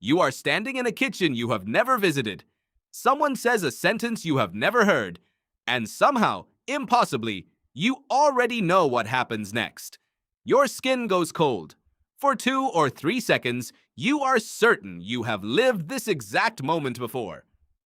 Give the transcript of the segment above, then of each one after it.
You are standing in a kitchen you have never visited. Someone says a sentence you have never heard, and somehow, impossibly, you already know what happens next. Your skin goes cold. For 2 or 3 seconds, you are certain you have lived this exact moment before.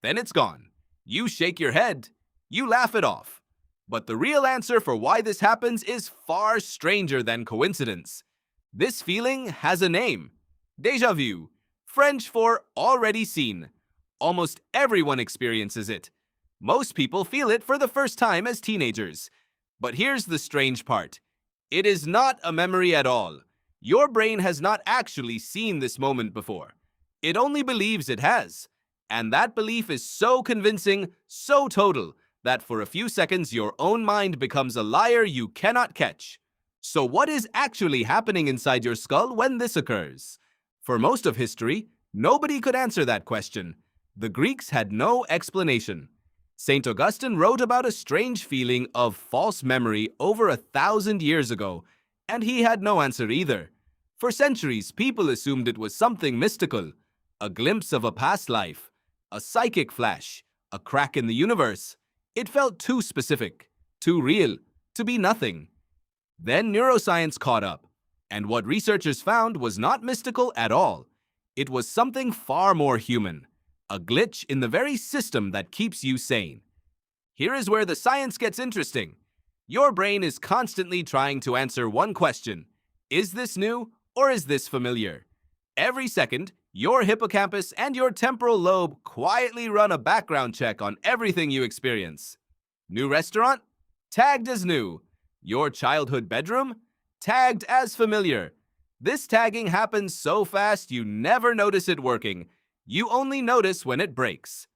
Then it's gone. You shake your head. You laugh it off. But the real answer for why this happens is far stranger than coincidence. This feeling has a name. Déjà vu, French for already seen. Almost everyone experiences it. Most people feel it for the first time as teenagers. But here's the strange part. It is not a memory at all. Your brain has not actually seen this moment before. It only believes it has. And that belief is so convincing, so total, that for a few seconds your own mind becomes a liar you cannot catch. So what is actually happening inside your skull when this occurs? For most of history, nobody could answer that question. The Greeks had no explanation. St. Augustine wrote about a strange feeling of false memory over 1,000 years ago, and he had no answer either. For centuries, people assumed it was something mystical, a glimpse of a past life, a psychic flash, a crack in the universe. It felt too specific, too real, to be nothing. Then neuroscience caught up, and what researchers found was not mystical at all. It was something far more human, a glitch in the very system that keeps you sane. Here is where the science gets interesting. Your brain is constantly trying to answer one question. Is this new or is this familiar? Every second, your hippocampus and your temporal lobe quietly run a background check on everything you experience. New restaurant? Tagged as new. Your childhood bedroom? Tagged as familiar. This tagging happens so fast you never notice it working. You only notice when it breaks.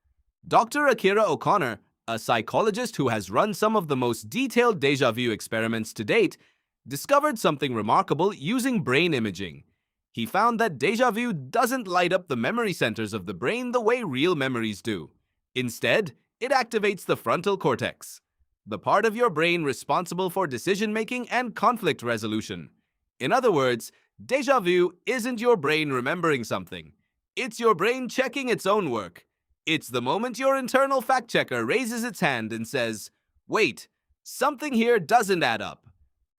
Dr. Akira O'Connor, a psychologist who has run some of the most detailed déjà vu experiments to date, discovered something remarkable using brain imaging. He found that déjà vu doesn't light up the memory centers of the brain the way real memories do. Instead, it activates the frontal cortex, the part of your brain responsible for decision-making and conflict resolution. In other words, déjà vu isn't your brain remembering something. It's your brain checking its own work. It's the moment your internal fact-checker raises its hand and says, "Wait, something here doesn't add up."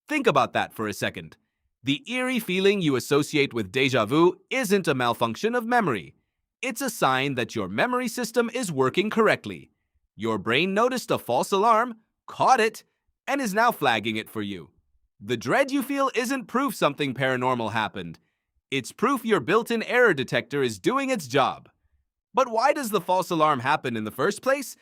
Think about that for a second. The eerie feeling you associate with déjà vu isn't a malfunction of memory. It's a sign that your memory system is working correctly. Your brain noticed a false alarm, caught it, and is now flagging it for you. The dread you feel isn't proof something paranormal happened. It's proof your built-in error detector is doing its job. But why does the false alarm happen in the first place?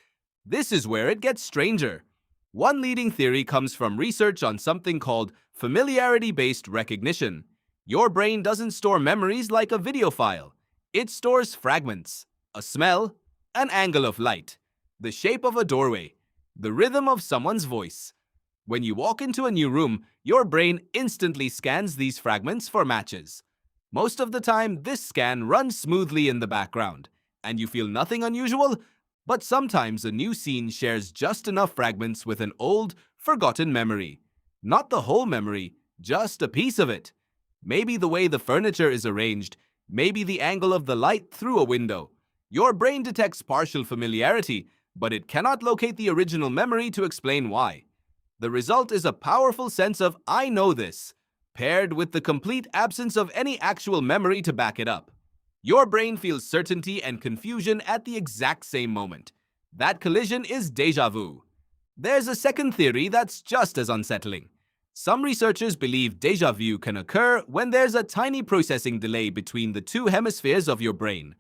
This is where it gets stranger. One leading theory comes from research on something called familiarity-based recognition. Your brain doesn't store memories like a video file. It stores fragments, a smell, an angle of light, the shape of a doorway, the rhythm of someone's voice. When you walk into a new room, your brain instantly scans these fragments for matches. Most of the time, this scan runs smoothly in the background, and you feel nothing unusual, but sometimes a new scene shares just enough fragments with an old, forgotten memory. Not the whole memory, just a piece of it. Maybe the way the furniture is arranged, maybe the angle of the light through a window. Your brain detects partial familiarity, but it cannot locate the original memory to explain why. The result is a powerful sense of "I know this," paired with the complete absence of any actual memory to back it up. Your brain feels certainty and confusion at the exact same moment. That collision is déjà vu. There's a second theory that's just as unsettling. Some researchers believe déjà vu can occur when there's a tiny processing delay between the two hemispheres of your brain.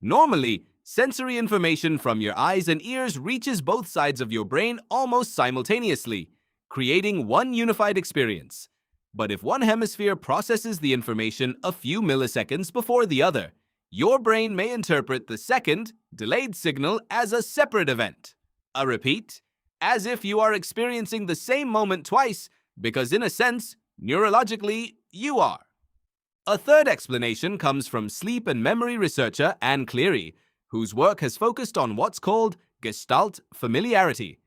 Normally, sensory information from your eyes and ears reaches both sides of your brain almost simultaneously, creating one unified experience. But if one hemisphere processes the information a few milliseconds before the other, your brain may interpret the second, delayed signal as a separate event. A repeat, as if you are experiencing the same moment twice, because in a sense, neurologically, you are. A third explanation comes from sleep and memory researcher Anne Cleary, whose work has focused on what's called Gestalt familiarity.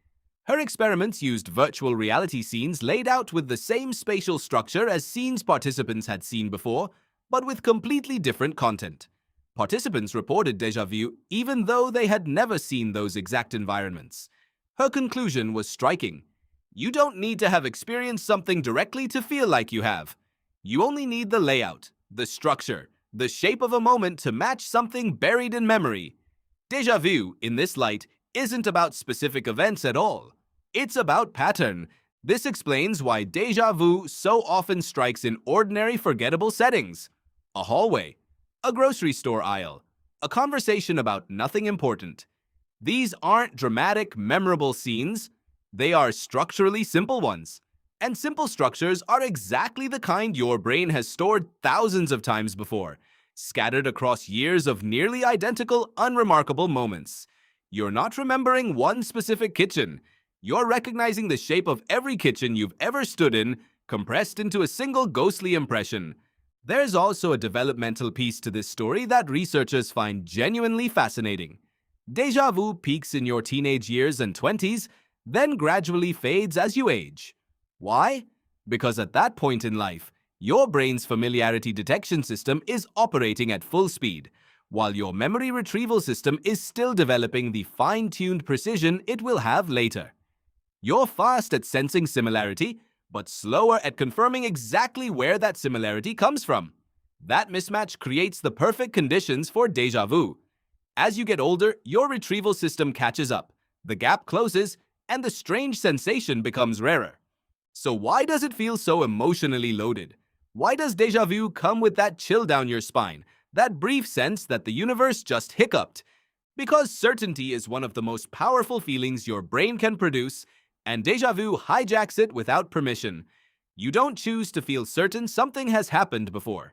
Her experiments used virtual reality scenes laid out with the same spatial structure as scenes participants had seen before, but with completely different content. Participants reported déjà vu even though they had never seen those exact environments. Her conclusion was striking. You don't need to have experienced something directly to feel like you have. You only need the layout, the structure, the shape of a moment to match something buried in memory. Déjà vu, in this light, isn't about specific events at all. It's about pattern. This explains why déjà vu so often strikes in ordinary, forgettable settings. A hallway, a grocery store aisle, a conversation about nothing important. These aren't dramatic, memorable scenes. They are structurally simple ones. And simple structures are exactly the kind your brain has stored thousands of times before, scattered across years of nearly identical, unremarkable moments. You're not remembering one specific kitchen. You're recognizing the shape of every kitchen you've ever stood in, compressed into a single ghostly impression. There's also a developmental piece to this story that researchers find genuinely fascinating. Déjà vu peaks in your teenage years and 20s, then gradually fades as you age. Why? Because at that point in life, your brain's familiarity detection system is operating at full speed, while your memory retrieval system is still developing the fine-tuned precision it will have later. You're fast at sensing similarity, but slower at confirming exactly where that similarity comes from. That mismatch creates the perfect conditions for déjà vu. As you get older, your retrieval system catches up, the gap closes, and the strange sensation becomes rarer. So why does it feel so emotionally loaded? Why does déjà vu come with that chill down your spine, that brief sense that the universe just hiccuped? Because certainty is one of the most powerful feelings your brain can produce, and déjà vu hijacks it without permission. You don't choose to feel certain something has happened before.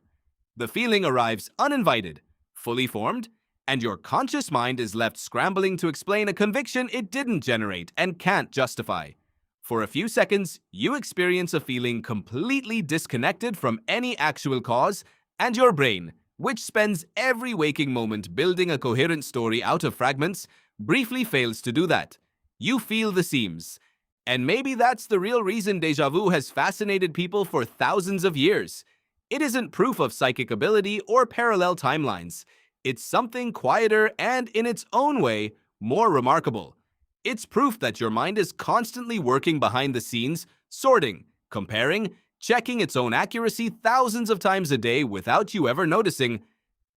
The feeling arrives uninvited, fully formed, and your conscious mind is left scrambling to explain a conviction it didn't generate and can't justify. For a few seconds, you experience a feeling completely disconnected from any actual cause, and your brain, which spends every waking moment building a coherent story out of fragments, briefly fails to do that. You feel the seams. And maybe that's the real reason déjà vu has fascinated people for thousands of years. It isn't proof of psychic ability or parallel timelines. It's something quieter and, in its own way, more remarkable. It's proof that your mind is constantly working behind the scenes, sorting, comparing, checking its own accuracy thousands of times a day without you ever noticing.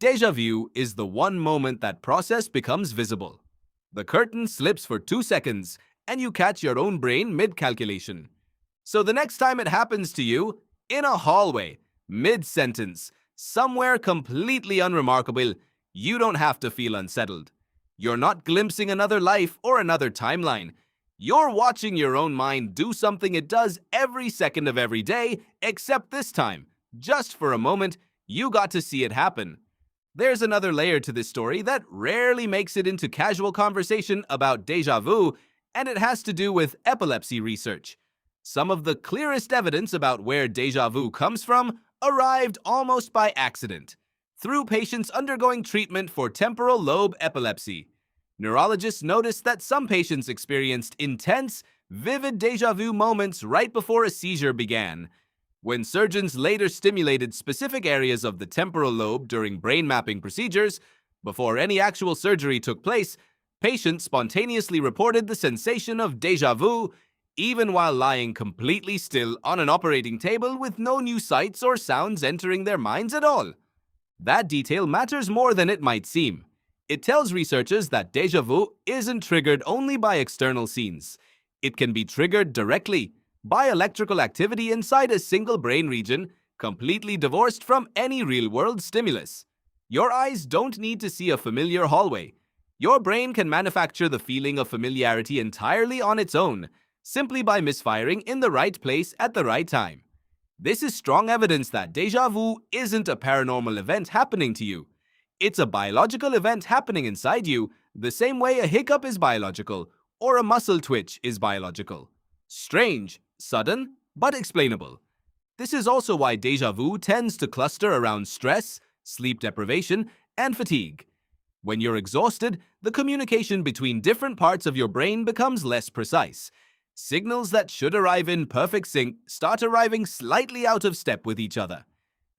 Déjà vu is the one moment that process becomes visible. The curtain slips for 2 seconds, and you catch your own brain mid-calculation. So the next time it happens to you, in a hallway, mid-sentence, somewhere completely unremarkable, you don't have to feel unsettled. You're not glimpsing another life or another timeline. You're watching your own mind do something it does every second of every day, except this time, just for a moment, you got to see it happen. There's another layer to this story that rarely makes it into casual conversation about déjà vu, and it has to do with epilepsy research. Some of the clearest evidence about where déjà vu comes from arrived almost by accident, through patients undergoing treatment for temporal lobe epilepsy. Neurologists noticed that some patients experienced intense, vivid déjà vu moments right before a seizure began. When surgeons later stimulated specific areas of the temporal lobe during brain mapping procedures, before any actual surgery took place, patients spontaneously reported the sensation of déjà vu, even while lying completely still on an operating table with no new sights or sounds entering their minds at all. That detail matters more than it might seem. It tells researchers that déjà vu isn't triggered only by external scenes. It can be triggered directly by electrical activity inside a single brain region, completely divorced from any real-world stimulus. Your eyes don't need to see a familiar hallway. Your brain can manufacture the feeling of familiarity entirely on its own, simply by misfiring in the right place at the right time. This is strong evidence that déjà vu isn't a paranormal event happening to you. It's a biological event happening inside you, the same way a hiccup is biological or a muscle twitch is biological. Strange, sudden, but explainable. This is also why déjà vu tends to cluster around stress, sleep deprivation, and fatigue. When you're exhausted, the communication between different parts of your brain becomes less precise. Signals that should arrive in perfect sync start arriving slightly out of step with each other.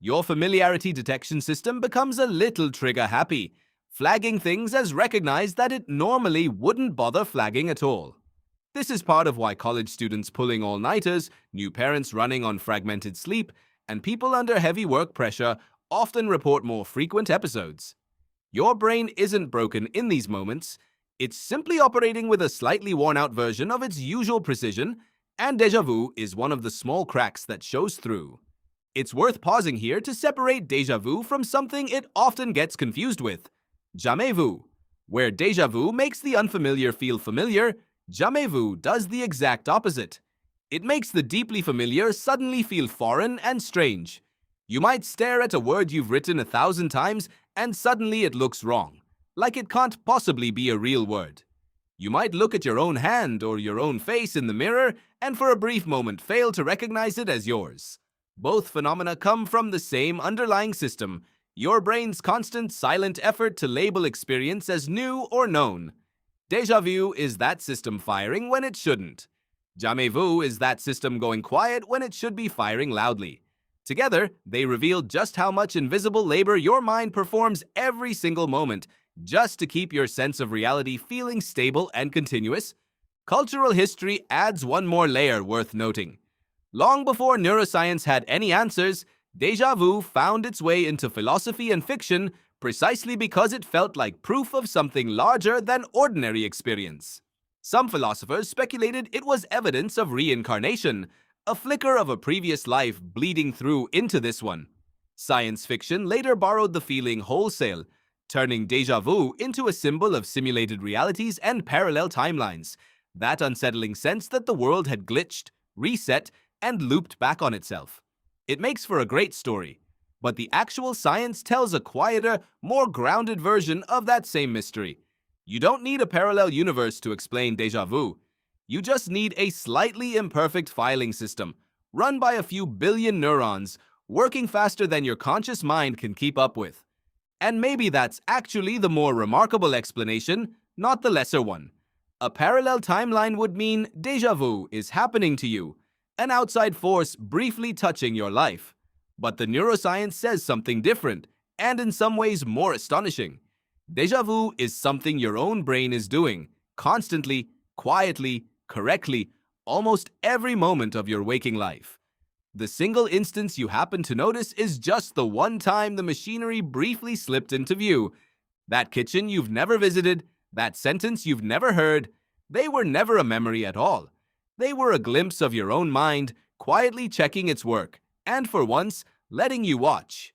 Your familiarity detection system becomes a little trigger happy, flagging things as recognized that it normally wouldn't bother flagging at all. This is part of why college students pulling all-nighters, new parents running on fragmented sleep, and people under heavy work pressure often report more frequent episodes. Your brain isn't broken in these moments, it's simply operating with a slightly worn-out version of its usual precision, and déjà vu is one of the small cracks that shows through. It's worth pausing here to separate déjà vu from something it often gets confused with, jamais vu. Where déjà vu makes the unfamiliar feel familiar, jamais vu does the exact opposite. It makes the deeply familiar suddenly feel foreign and strange. You might stare at a word you've written 1,000 times and suddenly it looks wrong, like it can't possibly be a real word. You might look at your own hand or your own face in the mirror and for a brief moment fail to recognize it as yours. Both phenomena come from the same underlying system, your brain's constant silent effort to label experience as new or known. Déjà vu is that system firing when it shouldn't. Jamais vu is that system going quiet when it should be firing loudly. Together, they reveal just how much invisible labor your mind performs every single moment, just to keep your sense of reality feeling stable and continuous. Cultural history adds one more layer worth noting. Long before neuroscience had any answers, déjà vu found its way into philosophy and fiction precisely because it felt like proof of something larger than ordinary experience. Some philosophers speculated it was evidence of reincarnation, a flicker of a previous life bleeding through into this one. Science fiction later borrowed the feeling wholesale, turning déjà vu into a symbol of simulated realities and parallel timelines, that unsettling sense that the world had glitched, reset, and looped back on itself. It makes for a great story, but the actual science tells a quieter, more grounded version of that same mystery. You don't need a parallel universe to explain déjà vu. You just need a slightly imperfect filing system, run by a few billion neurons, working faster than your conscious mind can keep up with. And maybe that's actually the more remarkable explanation, not the lesser one. A parallel timeline would mean déjà vu is happening to you, an outside force briefly touching your life. But the neuroscience says something different, and in some ways more astonishing. Déjà vu is something your own brain is doing, constantly, quietly, correctly, almost every moment of your waking life. The single instance you happen to notice is just the one time the machinery briefly slipped into view. That kitchen you've never visited, that sentence you've never heard, they were never a memory at all. They were a glimpse of your own mind, quietly checking its work, and for once, letting you watch.